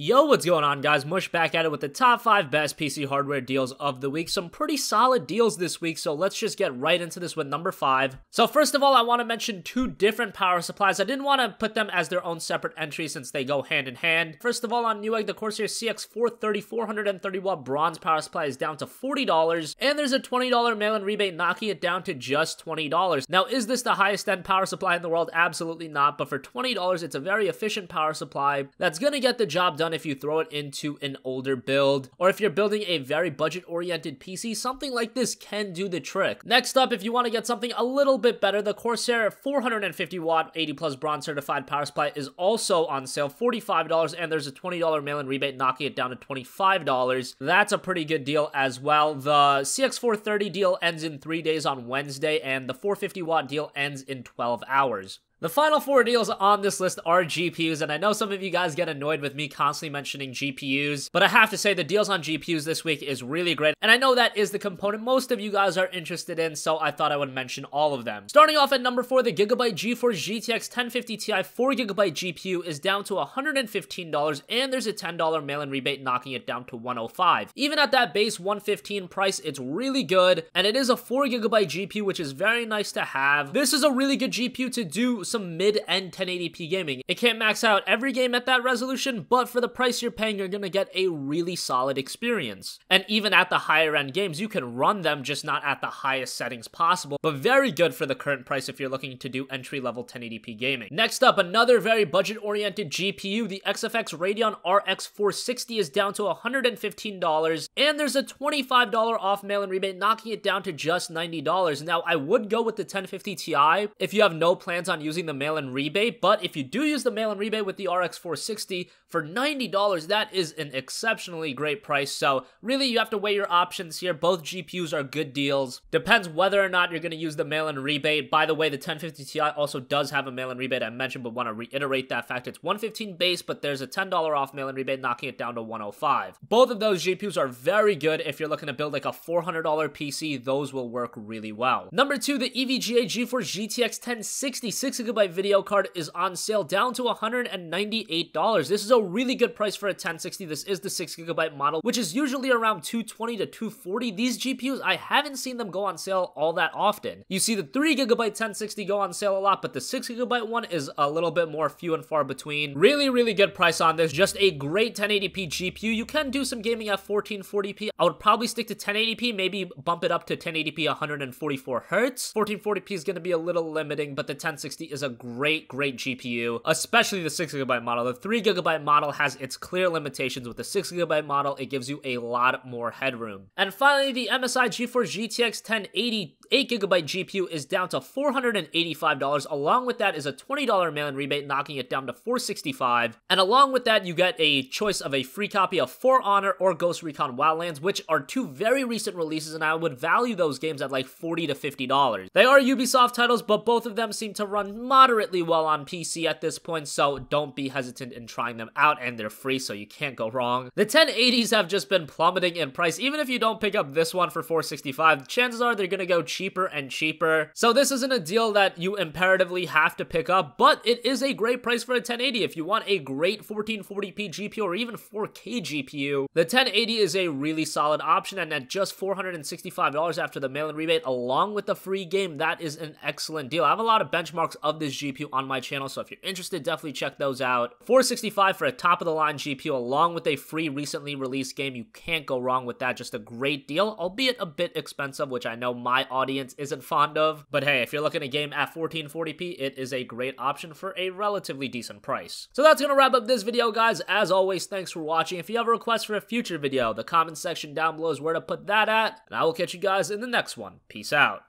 Yo, what's going on, guys? Mush back at it with the top 5 best PC hardware deals of the week. Some pretty solid deals this week, so let's just get right into this with number 5. So first of all, I want to mention 2 different power supplies. I didn't want to put them as their own separate entries since they go hand in hand. First of all, on Newegg, the CORSAIR CX 430 watt bronze power supply is down to $40, and there's a $20 mail-in rebate knocking it down to just $20. Now, is this the highest end power supply in the world? Absolutely not, but for $20, it's a very efficient power supply that's going to get the job done if you throw it into an older build, or if you're building a very budget-oriented PC, something like this can do the trick. Next up, if you want to get something a little bit better, the CORSAIR 450 watt 80 plus bronze certified power supply is also on sale, $45, and there's a $20 mail-in rebate knocking it down to $25. That's a pretty good deal as well. The CX 430 deal ends in 3 days on Wednesday, and the 450 watt deal ends in 12 hours. The final 4 deals on this list are GPUs, and I know some of you guys get annoyed with me constantly mentioning GPUs, but I have to say the deals on GPUs this week is really great, and I know that is the component most of you guys are interested in, so I thought I would mention all of them. Starting off at number 4, the Gigabyte Geforce GTX 1050 Ti 4GB GPU is down to $115, and there's a $10 mail-in rebate knocking it down to $105. Even at that base $115 price, it's really good, and it is a 4GB GPU, which is very nice to have. This is a really good GPU to do some mid-end 1080p gaming. It can't max out every game at that resolution, but for the price you're paying, you're gonna get a really solid experience. And even at the higher end games, you can run them, just not at the highest settings possible, but very good for the current price if you're looking to do entry-level 1080p gaming. Next up, another very budget-oriented GPU, the XFX Radeon RX 460 is down to $115, and there's a $25 off mail-in rebate, knocking it down to just $90. Now, I would go with the 1050 Ti if you have no plans on using the mail-in rebate, but if you do use the mail-in rebate with the RX 460 for $90, that is an exceptionally great price. So really, you have to weigh your options here. Both GPUs are good deals. Depends whether or not you're going to use the mail-in rebate. By the way, the 1050 Ti also does have a mail-in rebate I mentioned, but want to reiterate that fact. It's $115 base, but there's a $10 off mail-in rebate, knocking it down to $105. Both of those GPUs are very good. If you're looking to build like a $400 PC, those will work really well. Number 2, the EVGA GeForce GTX 1060 6GB video card is on sale, down to $198. This is a really good price for a 1060. This is the 6GB model, which is usually around $220 to $240. These GPUs, I haven't seen them go on sale all that often. You see the 3GB 1060 go on sale a lot, but the 6GB one is a little bit more few and far between. Really good price on this. Just a great 1080p GPU. You can do some gaming at 1440p. I would probably stick to 1080p, maybe bump it up to 1080p 144 Hz. 1440p is going to be a little limiting, but the 1060 is a great GPU, especially the 6GB model. The 3GB model has its clear limitations. With the 6GB model, it gives you a lot more headroom. And finally, the MSI GeForce GTX 1080 8GB GPU is down to $485. Along with that is a $20 mail-in rebate, knocking it down to $465. And along with that, you get a choice of a free copy of For Honor or Ghost Recon Wildlands, which are 2 very recent releases, and I would value those games at like $40 to $50. They are Ubisoft titles, but both of them seem to run moderately well on PC at this point, so don't be hesitant in trying them out, and they're free, so you can't go wrong. The 1080s have just been plummeting in price. Even if you don't pick up this one for $465, chances are they're gonna go cheaper and cheaper. So this isn't a deal that you imperatively have to pick up, but it is a great price for a 1080. If you want a great 1440p GPU or even 4K GPU, the 1080 is a really solid option, and at just $465 after the mail-in rebate, along with the free game, that is an excellent deal. I have a lot of benchmarks of this GPU on my channel, so if you're interested, definitely check those out. $465 for a top-of-the-line GPU along with a free recently released game. You can't go wrong with that. Just a great deal, albeit a bit expensive, which I know my audience isn't fond of. But hey, if you're looking to game at 1440p, it is a great option for a relatively decent price. So that's gonna wrap up this video, guys. As always, thanks for watching. If you have a request for a future video, the comment section down below is where to put that at, and I will catch you guys in the next one. Peace out.